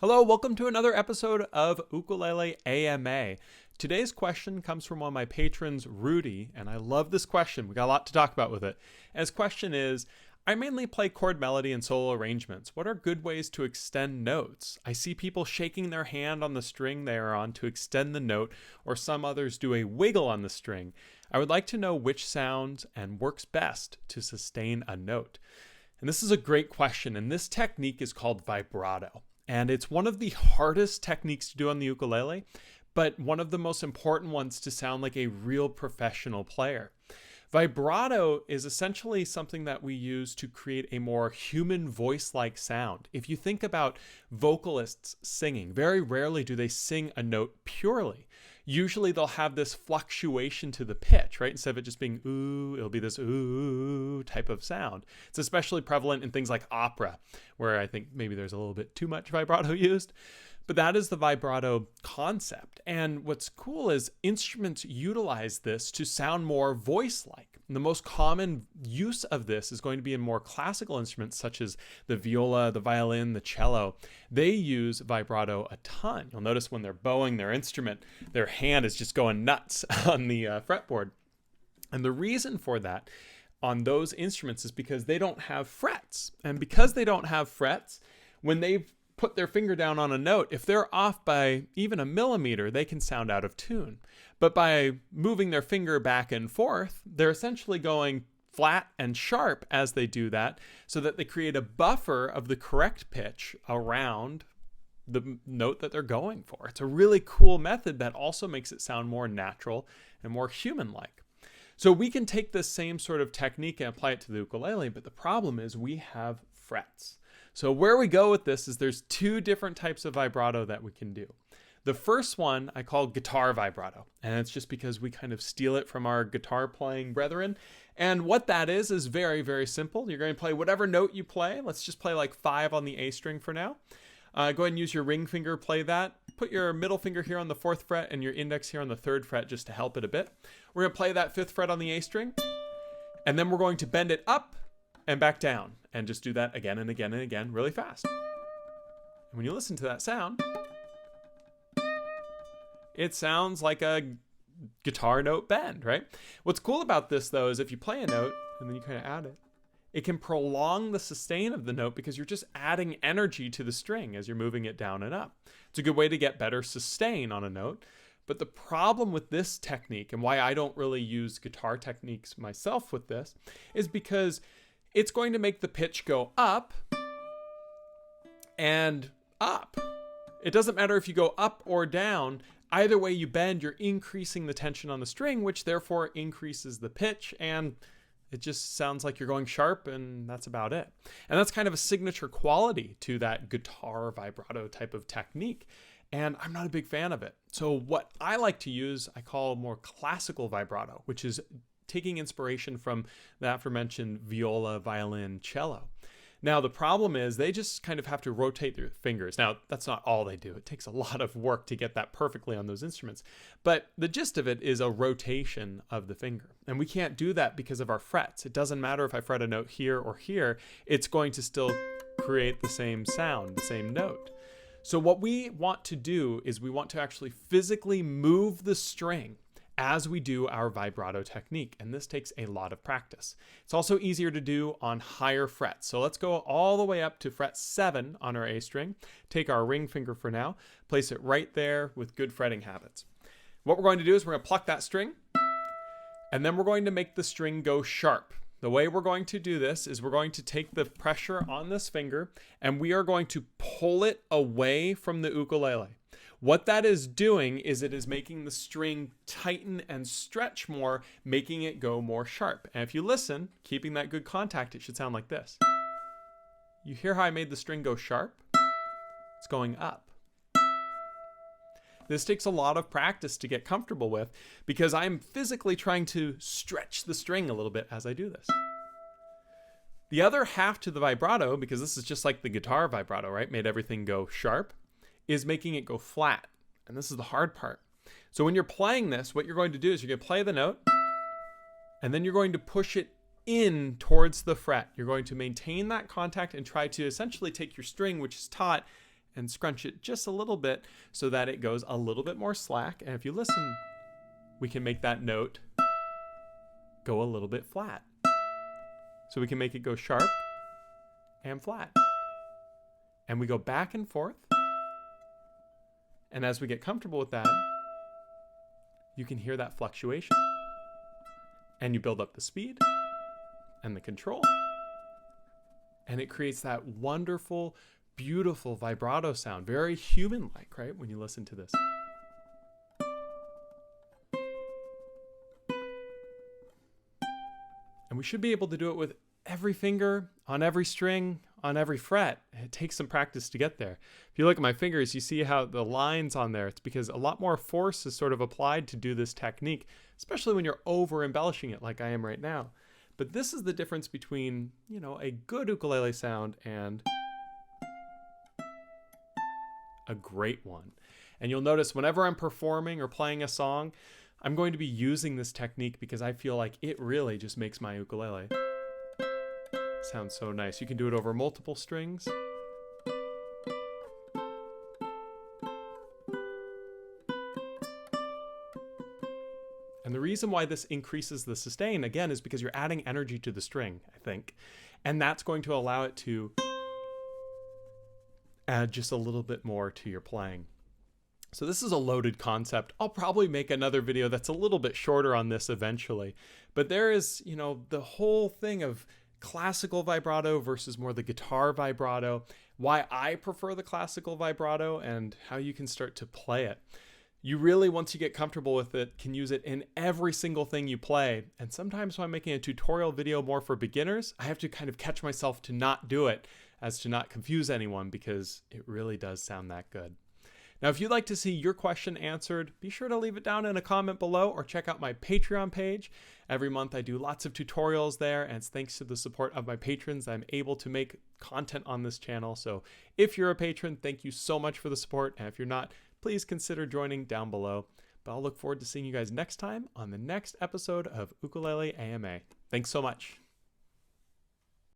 Hello, welcome to another episode of Ukulele AMA. Today's question comes from one of my patrons, Rudy, and I love this question. We got a lot to talk about with it. And his question is, I mainly play chord melody and solo arrangements. What are good ways to extend notes? I see people shaking their hand on the string they are on to extend the note, or some others do a wiggle on the string. I would like to know which sounds and works best to sustain a note. And this is a great question, and this technique is called vibrato. And it's one of the hardest techniques to do on the ukulele, but one of the most important ones to sound like a real professional player. Vibrato is essentially something that we use to create a more human voice-like sound. If you think about vocalists singing, very rarely do they sing a note purely. Usually they'll have this fluctuation to the pitch, right? Instead of it just being ooh, it'll be this ooh type of sound. It's especially prevalent in things like opera, where I think maybe there's a little bit too much vibrato used. But that is the vibrato concept. And what's cool is instruments utilize this to sound more voice-like. And the most common use of this is going to be in more classical instruments such as the viola, the violin, the cello. They use vibrato a ton. You'll notice when they're bowing their instrument, their hand is just going nuts on the fretboard. And the reason for that on those instruments is because they don't have frets. And because they don't have frets, when they put their finger down on a note, if they're off by even a millimeter, they can sound out of tune. But by moving their finger back and forth, they're essentially going flat and sharp as they do that, so that they create a buffer of the correct pitch around the note that they're going for. It's a really cool method that also makes it sound more natural and more human-like. So we can take this same sort of technique and apply it to the ukulele, but the problem is we have frets. So where we go with this is there's two different types of vibrato that we can do. The first one I call guitar vibrato, and it's just because we kind of steal it from our guitar playing brethren. And what that is very, very simple. You're going to play whatever note you play. Let's just play like 5 on the A string for now. Go ahead and use your ring finger, play that. Put your middle finger here on the 4th fret and your index here on the 3rd fret just to help it a bit. We're going to play that 5th fret on the A string, and then we're going to bend it up and back down, and just do that again and again and again really fast. And when you listen to that sound, it sounds like a guitar note bend, right? What's cool about this though is if you play a note and then you kind of add it, it can prolong the sustain of the note because you're just adding energy to the string as you're moving it down and up. It's a good way to get better sustain on a note. But the problem with this technique, and why I don't really use guitar techniques myself with this, is because it's going to make the pitch go up and up. It doesn't matter if you go up or down. Either way you bend, you're increasing the tension on the string, which therefore increases the pitch, and it just sounds like you're going sharp, and that's about it. And that's kind of a signature quality to that guitar vibrato type of technique, and I'm not a big fan of it. So what I like to use, I call more classical vibrato, which is taking inspiration from the aforementioned viola, violin, cello. Now, the problem is they just kind of have to rotate their fingers. Now, that's not all they do. It takes a lot of work to get that perfectly on those instruments. But the gist of it is a rotation of the finger. And we can't do that because of our frets. It doesn't matter if I fret a note here or here. It's going to still create the same sound, the same note. So what we want to do is we want to actually physically move the string as we do our vibrato technique, and this takes a lot of practice. It's also easier to do on higher frets. So let's go all the way up to fret 7 on our A string, take our ring finger for now, place it right there with good fretting habits. What we're going to do is we're going to pluck that string, and then we're going to make the string go sharp. The way we're going to do this is we're going to take the pressure on this finger, and we are going to pull it away from the ukulele. What that is doing is it is making the string tighten and stretch more, making it go more sharp. And if you listen, keeping that good contact, it should sound like this. You hear how I made the string go sharp? It's going up. This takes a lot of practice to get comfortable with because I'm physically trying to stretch the string a little bit as I do this. The other half to the vibrato, because this is just like the guitar vibrato, right? Made everything go sharp, is making it go flat. And this is the hard part. So when you're playing this, what you're going to do is you're going to play the note, and then you're going to push it in towards the fret. You're going to maintain that contact and try to essentially take your string, which is taut, and scrunch it just a little bit so that it goes a little bit more slack. And if you listen, we can make that note go a little bit flat. So we can make it go sharp and flat. And we go back and forth. And as we get comfortable with that, you can hear that fluctuation. And you build up the speed and the control. And it creates that wonderful, beautiful vibrato sound. Very human-like, right? When you listen to this. And we should be able to do it with every finger, on every string, on every fret. It takes some practice to get there. If you look at my fingers, you see how the lines on there, it's because a lot more force is sort of applied to do this technique, especially when you're over embellishing it like I am right now. But this is the difference between, a good ukulele sound and a great one. And you'll notice whenever I'm performing or playing a song, I'm going to be using this technique because I feel like it really just makes my ukulele sound so nice. You can do it over multiple strings. And the reason why this increases the sustain, again, is because you're adding energy to the string, I think. And that's going to allow it to add just a little bit more to your playing. So this is a loaded concept. I'll probably make another video that's a little bit shorter on this eventually. But there is, the whole thing of classical vibrato versus more the guitar vibrato, why I prefer the classical vibrato, and how you can start to play it. You really, once you get comfortable with it, can use it in every single thing you play. And sometimes when I'm making a tutorial video more for beginners, I have to kind of catch myself to not do it, as to not confuse anyone, because it really does sound that good. Now, if you'd like to see your question answered, be sure to leave it down in a comment below or check out my Patreon page. Every month I do lots of tutorials there, and it's thanks to the support of my patrons that I'm able to make content on this channel. So if you're a patron, thank you so much for the support. And if you're not, please consider joining down below. But I'll look forward to seeing you guys next time on the next episode of Ukulele AMA. Thanks so much.